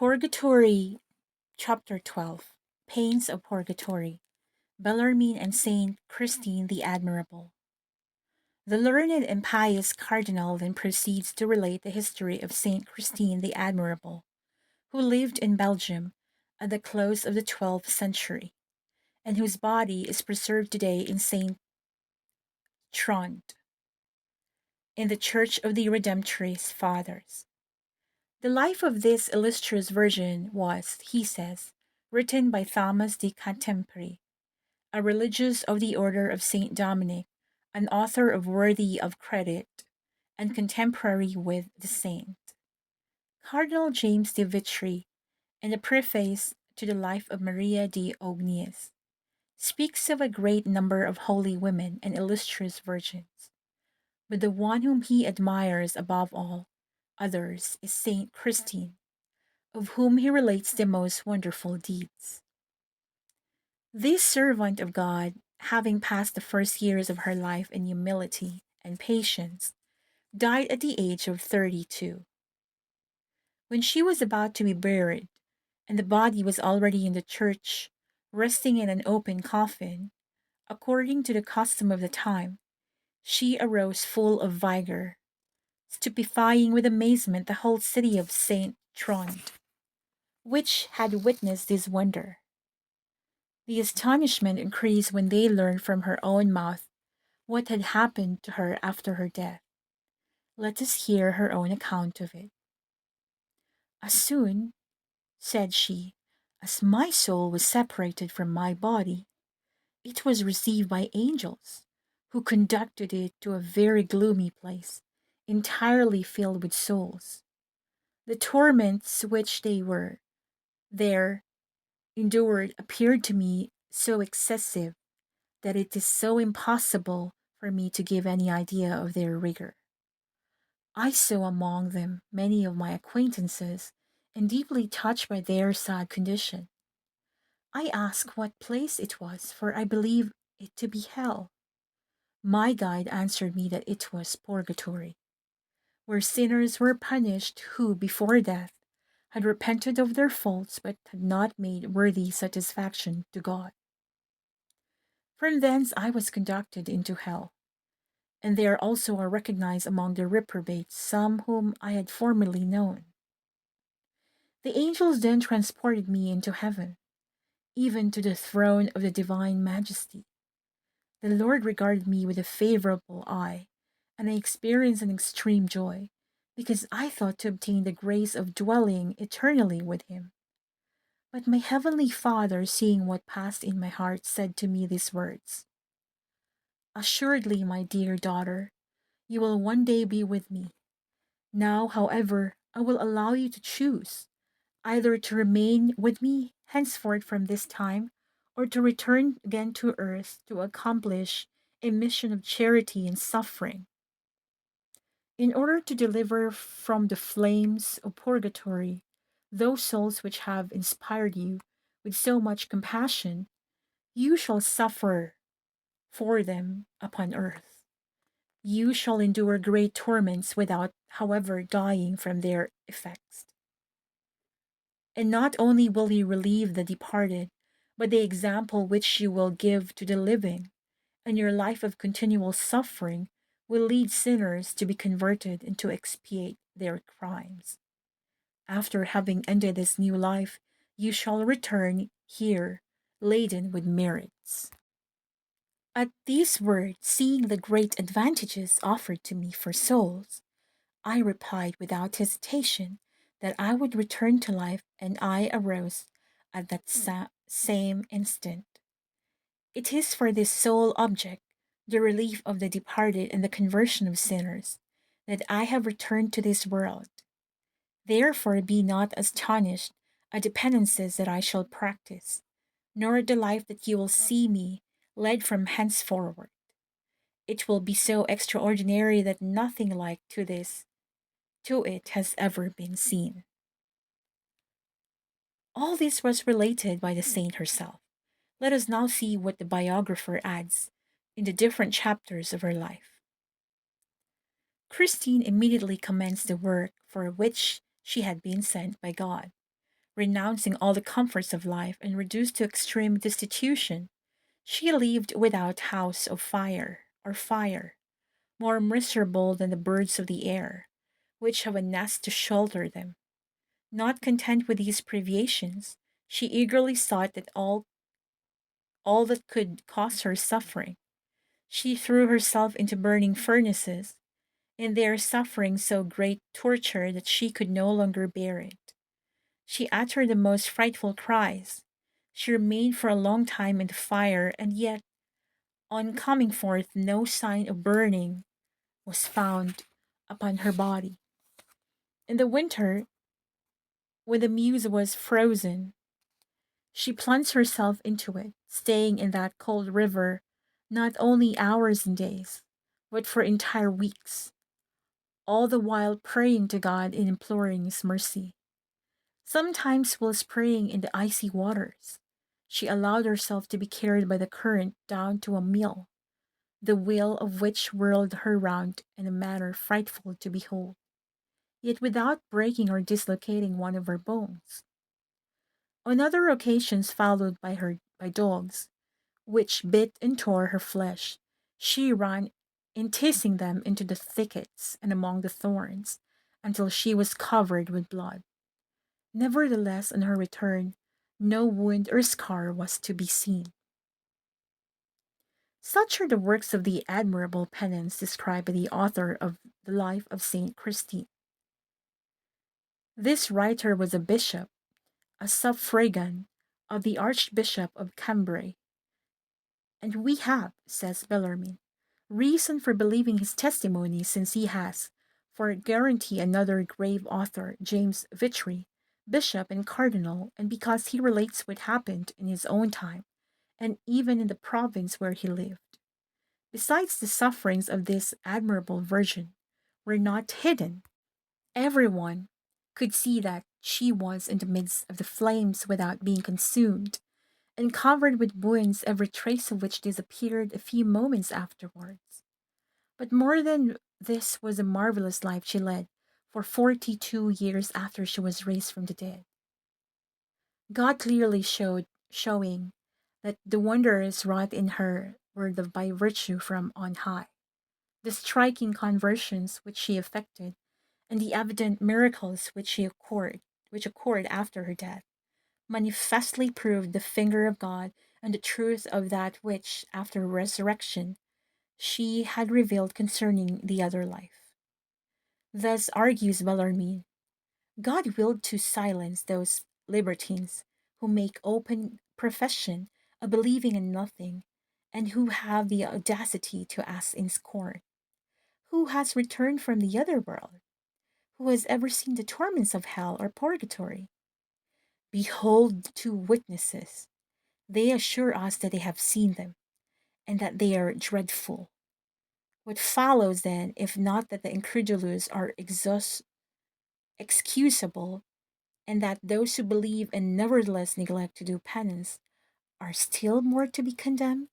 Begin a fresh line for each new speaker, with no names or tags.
Purgatory, Chapter 12. Pains of Purgatory. Bellarmine and Saint Christine the Admirable. The learned and pious cardinal then proceeds to relate the history of Saint Christine the Admirable, who lived in Belgium at the close of the 12th century, and whose body is preserved today in Saint Trond, in the Church of the Redemptorist Fathers. The life of this illustrious virgin was, he says, written by Thomas de Cantemperie, a religious of the order of Saint Dominic, an author of worthy of credit, and contemporary with the saint. Cardinal James de Vitry, in the preface to the life of Maria de Ognies, speaks of a great number of holy women and illustrious virgins, but the one whom he admires above all others is Saint Christine, of whom he relates the most wonderful deeds. This servant of God, having passed the first years of her life in humility and patience, died at the age of 32. When she was about to be buried, and the body was already in the church, resting in an open coffin, according to the custom of the time, she arose full of vigor, stupefying with amazement the whole city of Saint Trond, which had witnessed this wonder. The astonishment increased when they learned from her own mouth what had happened to her after her death. Let us hear her own account of it. As soon, said she, as my soul was separated from my body, it was received by angels, who conducted it to a very gloomy place, entirely filled with souls. The torments which they were there endured appeared to me so excessive that it is so impossible for me to give any idea of their rigor. I saw among them many of my acquaintances, and deeply touched by their sad condition. I asked what place it was, for I believed it to be hell. My guide answered me that it was purgatory, where sinners were punished who, before death, had repented of their faults but had not made worthy satisfaction to God. From thence I was conducted into hell, and there also are recognized among the reprobates some whom I had formerly known. The angels then transported me into heaven, even to the throne of the divine majesty. The Lord regarded me with a favorable eye, and I experienced an extreme joy, because I thought to obtain the grace of dwelling eternally with him. But my heavenly Father, seeing what passed in my heart, said to me these words: Assuredly, my dear daughter, you will one day be with me. Now, however, I will allow you to choose, either to remain with me henceforth from this time, or to return again to earth to accomplish a mission of charity and suffering. In order to deliver from the flames of purgatory those souls which have inspired you with so much compassion, you shall suffer for them upon earth. You shall endure great torments without, however, dying from their effects. And not only will you relieve the departed, but the example which you will give to the living, and your life of continual suffering will lead sinners to be converted and to expiate their crimes. After having ended this new life, you shall return here laden with merits. At these words, seeing the great advantages offered to me for souls, I replied without hesitation that I would return to life, and I arose at that same instant. It is for this sole object, the relief of the departed and the conversion of sinners, that I have returned to this world. Therefore be not astonished at the penances that I shall practice, nor at the life that you will see me led from henceforward. It will be so extraordinary that nothing like to it has ever been seen. All this was related by the saint herself. Let us now see what the biographer adds in the different chapters of her life. Christine immediately commenced the work for which she had been sent by God, Renouncing all the comforts of life and reduced to extreme destitution, she lived without house of fire or fire, more miserable than the birds of the air, which have a nest to shelter them. Not content with these privations, she eagerly sought that all that could cause her suffering. She threw herself into burning furnaces, in their suffering so great torture that she could no longer bear it. She uttered the most frightful cries. She remained for a long time in the fire, and yet, on coming forth, no sign of burning was found upon her body. In the winter, when the Muse was frozen, she plunged herself into it, staying in that cold river not only hours and days, but for entire weeks, all the while praying to God and imploring His mercy. Sometimes, whilst praying in the icy waters, she allowed herself to be carried by the current down to a mill, the wheel of which whirled her round in a manner frightful to behold, yet without breaking or dislocating one of her bones. On other occasions, followed by dogs, which bit and tore her flesh, she ran, enticing them into the thickets and among the thorns, until she was covered with blood. Nevertheless, on her return, no wound or scar was to be seen. Such are the works of the admirable penance described by the author of the Life of Saint Christine. This writer was a bishop, a suffragan of the Archbishop of Cambrai, and we have, says Bellarmine, reason for believing his testimony, since he has, for guarantee, another grave author, James Vitry, bishop and cardinal, and because he relates what happened in his own time, and even in the province where he lived. Besides, the sufferings of this admirable virgin were not hidden. Everyone could see that she was in the midst of the flames without being consumed, and covered with wounds, every trace of which disappeared a few moments afterwards. But more than this was the marvelous life she led for 42 years after she was raised from the dead. God clearly showing that the wonders wrought in her were by virtue from on high. The striking conversions which she effected, and the evident miracles which occurred after her death, manifestly proved the finger of God and the truth of that which, after resurrection, she had revealed concerning the other life. Thus argues Bellarmine, God willed to silence those libertines who make open profession of believing in nothing, and who have the audacity to ask in scorn, who has returned from the other world? Who has ever seen the torments of hell or purgatory? Behold the two witnesses. They assure us that they have seen them, and that they are dreadful. What follows then, if not that the incredulous are excusable, and that those who believe and nevertheless neglect to do penance are still more to be condemned?